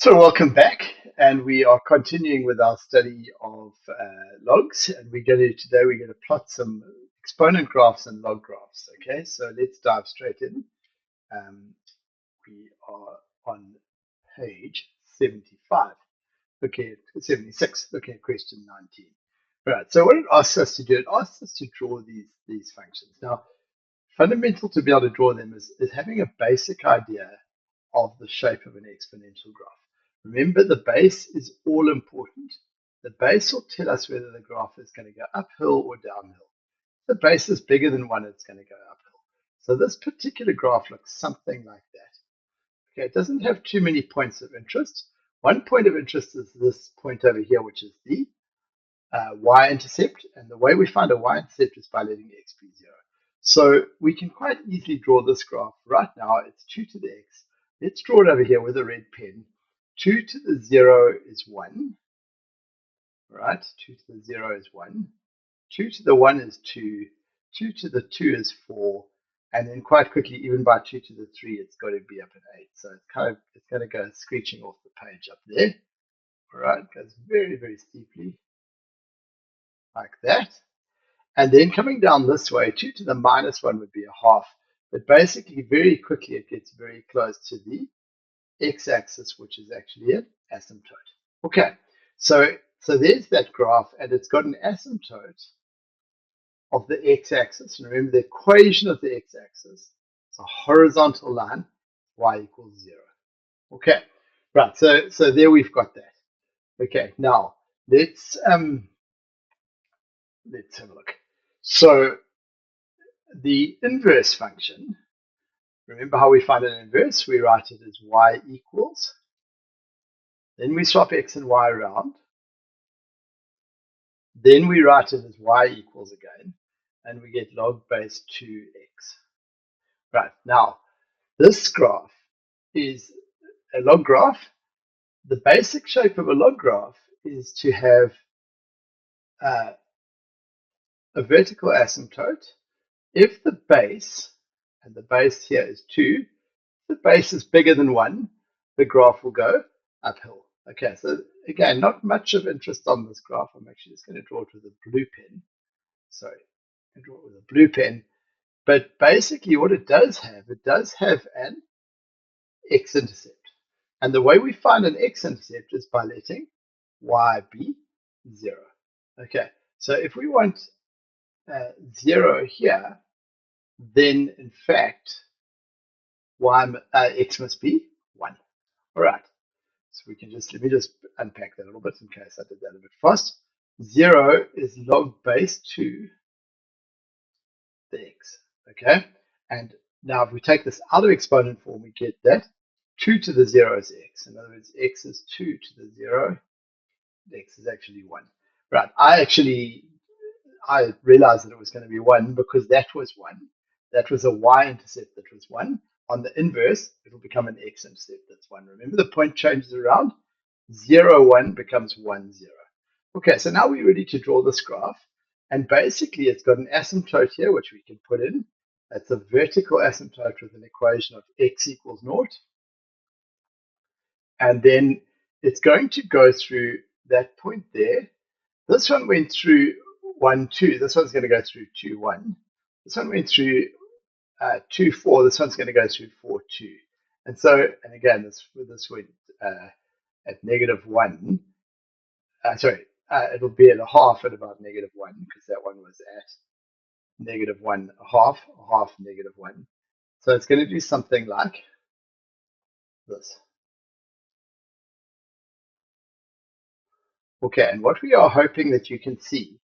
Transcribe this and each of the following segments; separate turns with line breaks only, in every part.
So welcome back, and we are continuing with our study of logs, and we're going to plot some exponent graphs and log graphs. Okay, so let's dive straight in. Um, we are on page 75. Okay, 76. Looking at question 19. Right. So what it asks us to do, it asks us to draw these functions. Now, fundamental to be able to draw them is having a basic idea of the shape of an exponential graph. Remember, the base is all important. The base will tell us whether the graph is going to go uphill or downhill. If the base is bigger than 1, it's going to go uphill. So this particular graph looks something like that. Okay, it doesn't have too many points of interest. One point of interest is this point over here, which is the y-intercept. And the way we find a y-intercept is by letting x be 0. So we can quite easily draw this graph. Right now, it's 2 to the x. Let's draw it over here with a red pen. 2 to the 0 is 1, right? 2 to the 0 is 1. 2 to the 1 is 2. 2 to the 2 is 4. And then quite quickly, even by 2 to the 3, it's got to be up at 8. So it's going to go screeching off the page up there. All right, it goes very, very steeply like that. And then coming down this way, 2 to the minus 1 would be a half. But basically, very quickly, it gets very close to the x-axis, which is actually an asymptote. Okay, so there's that graph, and it's got an asymptote of the x-axis. And remember, the equation of the x-axis is a horizontal line, y equals 0. Okay, right, so there we've got that. Okay, now let's have a look. So the inverse function, remember how we find an inverse? We write it as y equals. Then we swap x and y around. Then we write it as y equals again. And we get log base 2x. Right, now, this graph is a log graph. The basic shape of a log graph is to have a vertical asymptote. If the base, and the base here is 2, the base is bigger than 1, the graph will go uphill. Okay, so again, not much of interest on this graph. I'm actually just going to draw it with a blue pen. Sorry, I draw it with a blue pen. But basically what it does have an x-intercept. And the way we find an x-intercept is by letting y be 0. Okay, so if we want 0 here, then in fact, x must be 1. All right, so let me just unpack that a little bit in case I did that a bit fast. 0 is log base 2 the x, okay? And now if we take this out of exponent form, we get that 2 to the 0 is x. In other words, x is 2 to the 0, x is actually 1. Right, I realized that it was going to be 1 because that was 1. That was a y-intercept that was 1. On the inverse, it'll become an x-intercept that's 1. Remember, the point changes around. 0, 1 becomes 1, 0. Okay, so now we're ready to draw this graph. And basically, it's got an asymptote here, which we can put in. That's a vertical asymptote with an equation of x equals 0. And then it's going to go through that point there. This one went through 1, 2. This one's going to go through 2, 1. This one went through 2, 4. This one's going to go through 4, 2. And so, and again, this went at negative 1. It'll be at a half at about negative 1 because that one was at negative 1, a half, negative 1. So it's going to do something like this. Okay, and what we are hoping that you can see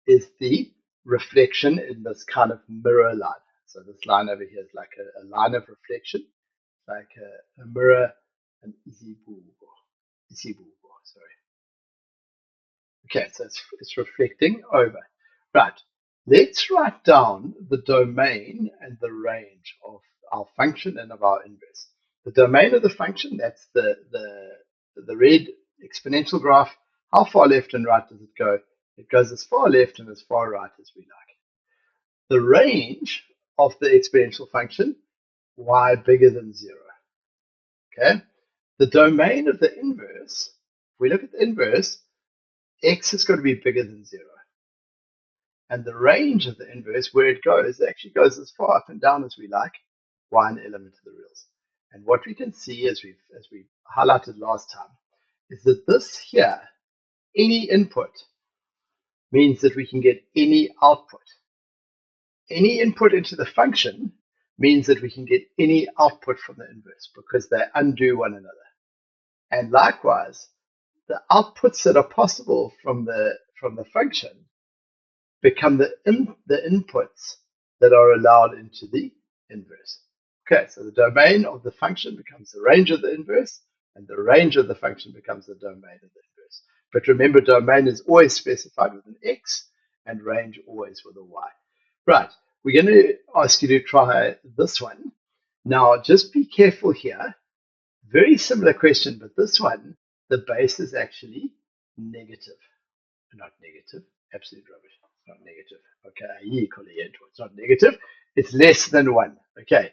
is the reflection in this kind of mirror line. So this line over here is like a line of reflection, like a mirror, an isibubo, sorry. Okay, so it's reflecting over. Right, let's write down the domain and the range of our function and of our inverse. The domain of the function, that's the red exponential graph. How far left and right does it go? It goes as far left and as far right as we like. The range of the exponential function, y bigger than 0. Okay, The domain of the inverse, if we look at the inverse, x has got to be bigger than 0. And the range of the inverse, where it goes, it actually goes as far up and down as we like, one element of the reals. And what we can see, as we highlighted last time, is that this here, any input, means that we can get any output. Any input into the function means that we can get any output from the inverse because they undo one another. And likewise, the outputs that are possible from the function become the inputs that are allowed into the inverse. Okay, so the domain of the function becomes the range of the inverse, and the range of the function becomes the domain of the inverse. But remember, domain is always specified with an x, and range always with a y. Right, we're going to ask you to try this one. Now, just be careful here. Very similar question, but this one, the base is actually negative. Not negative, absolute rubbish. It's not negative. Okay, it's not negative. It's less than 1. Okay,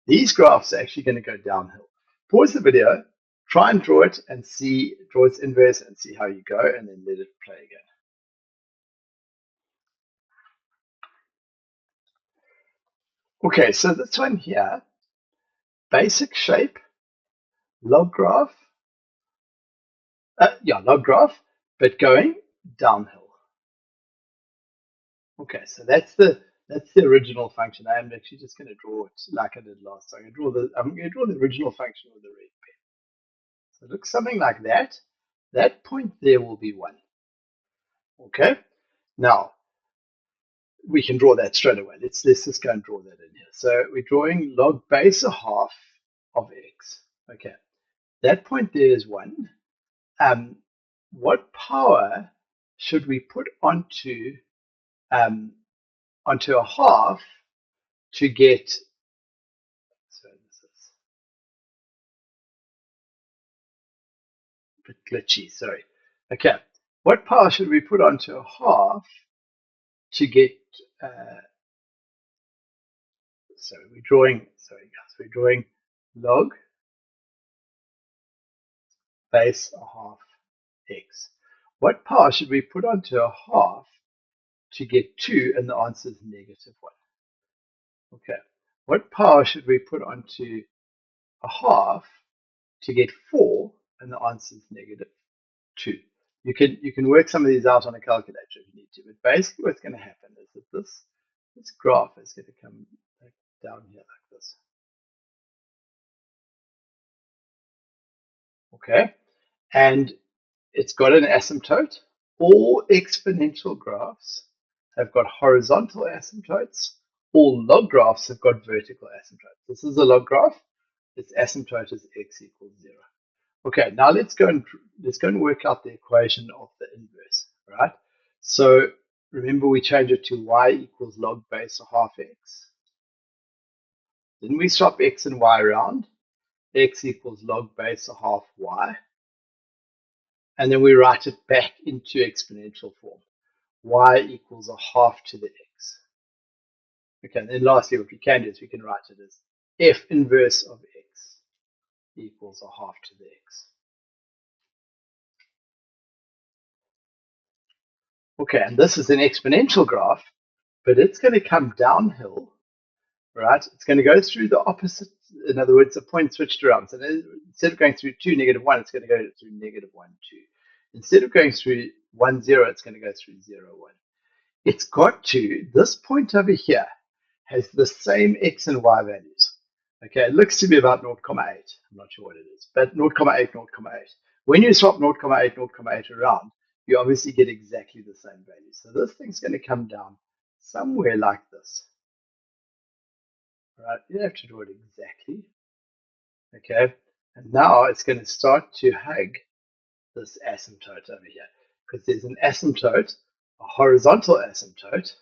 these graphs are actually going to go downhill. Pause the video, try and draw it and see, draw its inverse and see how you go, and then let it play again. Okay, so this one here, basic shape, log graph, log graph, but going downhill. Okay, so that's the original function. I am actually just going to draw it like I did last time. I'm going to draw the original function with the red pen. So it looks something like that. That point there will be 1. Okay, now we can draw that straight away. Let's just go and draw that in here. So we're drawing log base a half of x. Okay, that point there is 1. What power should we put onto a half to get? So this is a bit glitchy. Sorry. Okay, what power should we put onto a half to get? So we're drawing. Sorry, guys. We're drawing log base a half x. What power should we put onto a half to get 2? And the answer is negative 1. Okay. What power should we put onto a half to get 4? And the answer is negative 2. You can work some of these out on a calculator if you need to, but basically what's going to happen is that this graph is going to come down here like this. Okay, and it's got an asymptote. All exponential graphs have got horizontal asymptotes. All log graphs have got vertical asymptotes. This is a log graph. Its asymptote is x equals 0. Okay, now let's go and work out the equation of the inverse, right? So remember we change it to y equals log base of half x. Then we swap x and y around. X equals log base of half y. And then we write it back into exponential form. Y equals a half to the x. Okay, and then lastly what we can do is we can write it as f inverse of x equals a half to the x. Okay, and this is an exponential graph, but it's going to come downhill, right? It's going to go through the opposite. In other words, the point switched around. So instead of going through 2, -1, it's going to go through -1, 2. Instead of going through 1, 0, it's going to go through 0, 1. It's got to, this point over here has the same x and y values. Okay, it looks to be about 0,8. I'm not sure what it is, but 0,8, 0,8. When you swap 0,8, 0,8 around, you obviously get exactly the same value. So this thing's going to come down somewhere like this. Right, you have to draw it exactly. Okay, and now it's going to start to hug this asymptote over here because there's an asymptote, a horizontal asymptote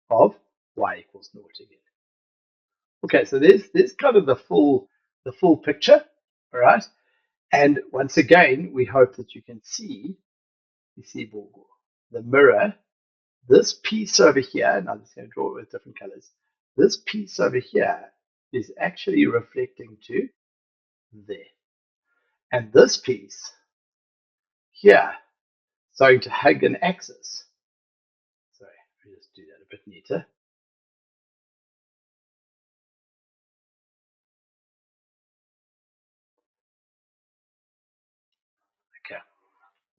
of y equals 0 again. Okay, so there's kind of the full picture, all right? And once again, we hope that you can see, the mirror, this piece over here, now I'm just going to draw it with different colors. This piece over here is actually reflecting to there. And this piece here starting to hug an axis. Sorry, let me just do that a bit neater. Okay,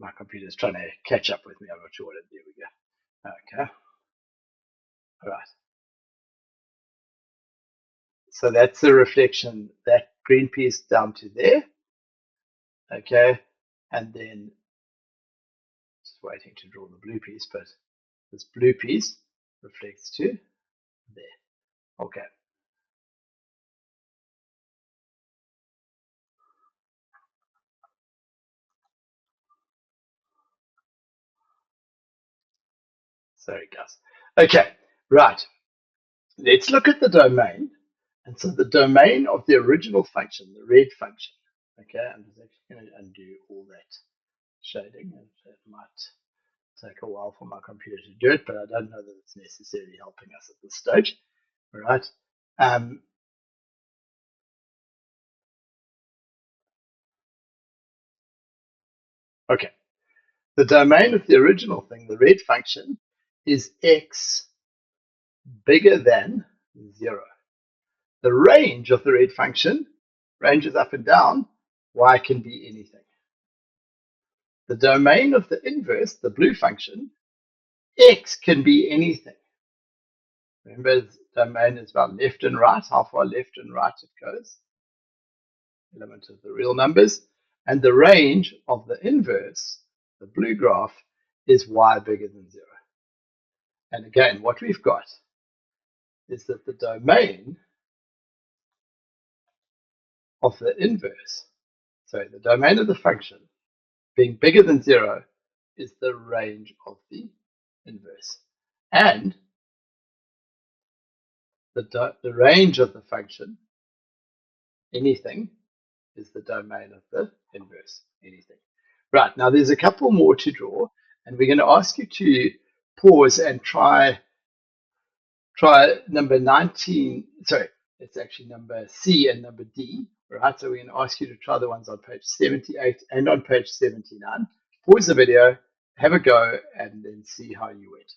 my computer's trying to catch up with me. I'm not sure what it did. There we go. Okay, all right. So that's the reflection, that green piece down to there. Okay, and then just waiting to draw the blue piece, but this blue piece reflects to there. Okay. Sorry, guys. Okay, right. Let's look at the domain. And so the domain of the original function, the red function, okay, I'm just actually going to undo all that shading. It might take a while for my computer to do it, but I don't know that it's necessarily helping us at this stage. All right. Okay. The domain of the original thing, the red function, is x bigger than 0. The range of the red function ranges up and down. Y can be anything. The domain of the inverse, the blue function, x can be anything. Remember, the domain is about left and right, how far left and right it goes, element of the real numbers. And the range of the inverse, the blue graph, is y bigger than 0. And again, what we've got is that the domain of the inverse, sorry, the domain of the function being bigger than 0 is the range of the inverse. And the range of the function, anything, is the domain of the inverse, anything. Right, now there's a couple more to draw, and we're going to ask you to pause and try number 19, sorry, it's actually number C and number D, right? So we're going to ask you to try the ones on page 78 and on page 79. Pause the video, have a go, and then see how you went.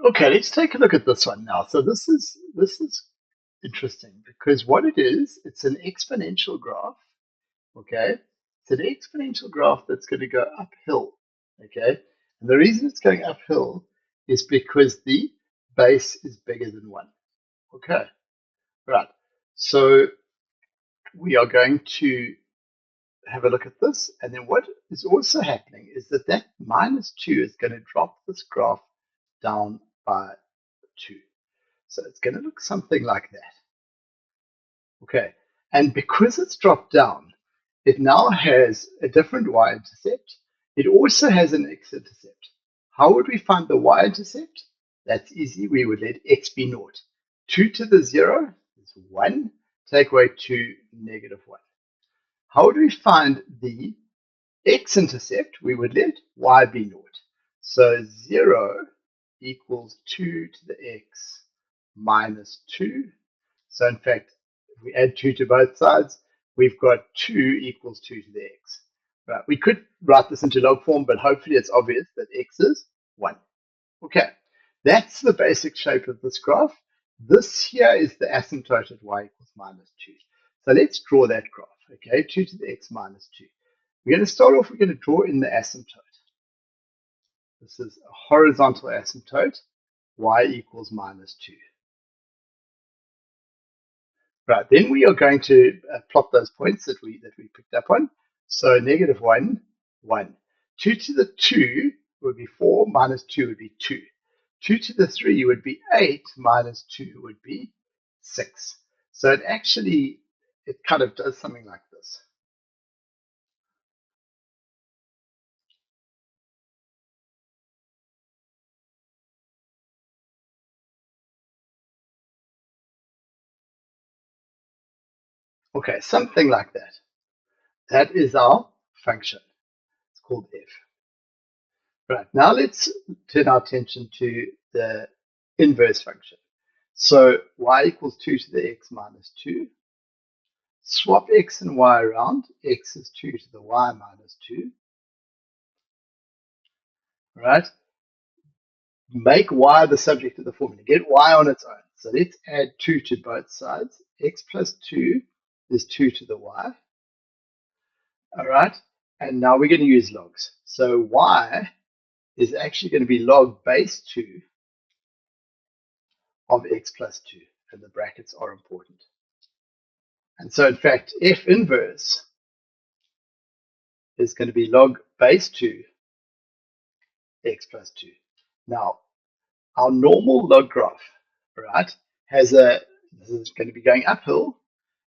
Okay, let's take a look at this one now. So this is interesting because what it is, it's an exponential graph. Okay, it's an exponential graph that's going to go uphill. Okay, and the reason it's going uphill is because the base is bigger than 1. Okay, right. So we are going to have a look at this, and then what is also happening is that that -2 is going to drop this graph down by 2. So it's going to look something like that. Okay, and because it's dropped down, it now has a different y-intercept. It also has an x-intercept. How would we find the y-intercept? That's easy. We would let x be 0. 2 to the 0 is 1. Take away 2, -1. How would we find the x-intercept? We would let y be 0. So 0 equals 2 to the x minus 2. So in fact, if we add 2 to both sides, we've got 2 equals 2 to the x. Right. We could write this into log form, but hopefully it's obvious that x is 1. Okay, that's the basic shape of this graph. This here is the asymptote at y equals -2. So let's draw that graph. Okay, 2 to the x minus 2. We're going to start off, we're going to draw in the asymptote. This is a horizontal asymptote, y equals -2. Right, then we are going to plot those points that we picked up on. So -1, 1. 2 to the 2 would be 4, minus 2 would be 2. 2 to the 3 would be 8, minus 2 would be 6. So it kind of does something like this. Okay, something like that. That is our function. It's called f. Right, now let's turn our attention to the inverse function. So y equals 2 to the x minus 2. Swap x and y around. X is 2 to the y minus 2. Right? Make y the subject of the formula. Get y on its own. So let's add 2 to both sides. X plus 2 is 2 to the y. All right? And now we're going to use logs. So y is actually going to be log base 2 of x plus 2. And the brackets are important. And so, in fact, f inverse is going to be log base 2 x plus 2. Now, our normal log graph, right, this is going to be going uphill,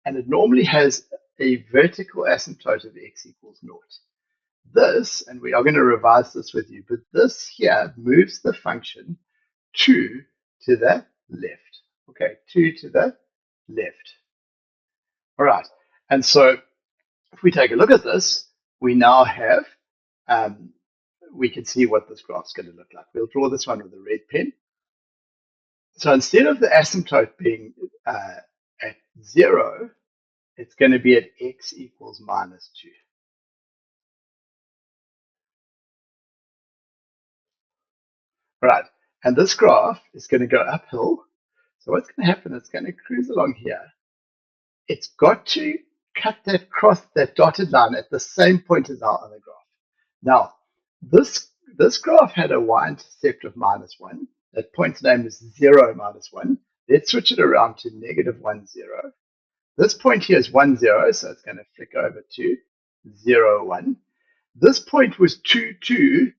and it normally has a vertical asymptote of x equals 0. This, and we are going to revise this with you, but this here moves the function 2 to the left. Okay, 2 to the left. All right, and so if we take a look at this, we now have, we can see what this graph is going to look like. We'll draw this one with a red pen. So instead of the asymptote being at 0, it's going to be at x equals minus 2. Right, and this graph is going to go uphill. So what's going to happen? It's going to cruise along here. It's got to cut that cross, that dotted line at the same point as our other graph. Now, this graph had a y-intercept of minus 1. That point's name is 0 minus 1. Let's switch it around to negative 1, 0. This point here is 1, 0, so it's going to flick over to 0, 1. This point was 2, 2,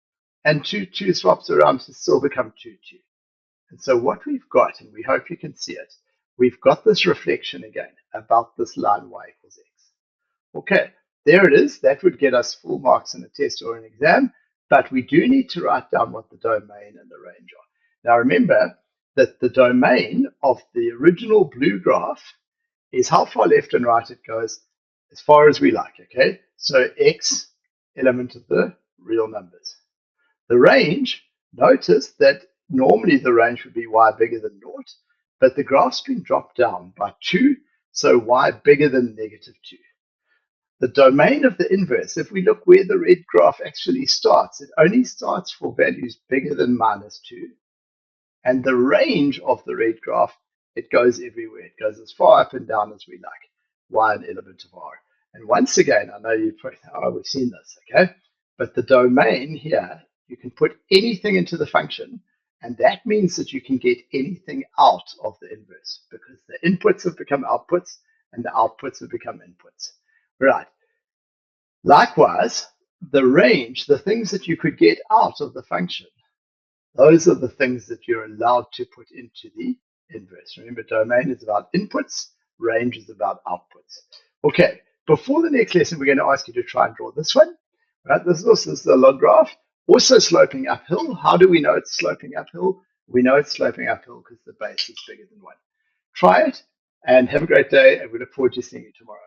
and 2, 2 swaps around to still become 2, 2. And so what we've got, and we hope you can see it, we've got this reflection again about this line y equals x. Okay, there it is. That would get us full marks in a test or an exam, but we do need to write down what the domain and the range are. Now remember that the domain of the original blue graph is how far left and right it goes as far as we like, okay? So x, element of the real numbers. The range, notice that normally the range would be y bigger than 0, but the graph's been dropped down by 2, so y bigger than negative 2. The domain of the inverse, if we look where the red graph actually starts, it only starts for values bigger than minus 2. And the range of the red graph, it goes everywhere. It goes as far up and down as we like, y an element of r. And once again, I know you've we've seen this, okay? But the domain here, you can put anything into the function, and that means that you can get anything out of the inverse because the inputs have become outputs and the outputs have become inputs. Right. Likewise, the range, the things that you could get out of the function, those are the things that you're allowed to put into the inverse. Remember, domain is about inputs, range is about outputs. Okay, before the next lesson, we're going to ask you to try and draw this one. Right, this is the log graph, also sloping uphill. How do we know it's sloping uphill? We know it's sloping uphill because the base is bigger than 1. Try it and have a great day, and we look forward to seeing you tomorrow.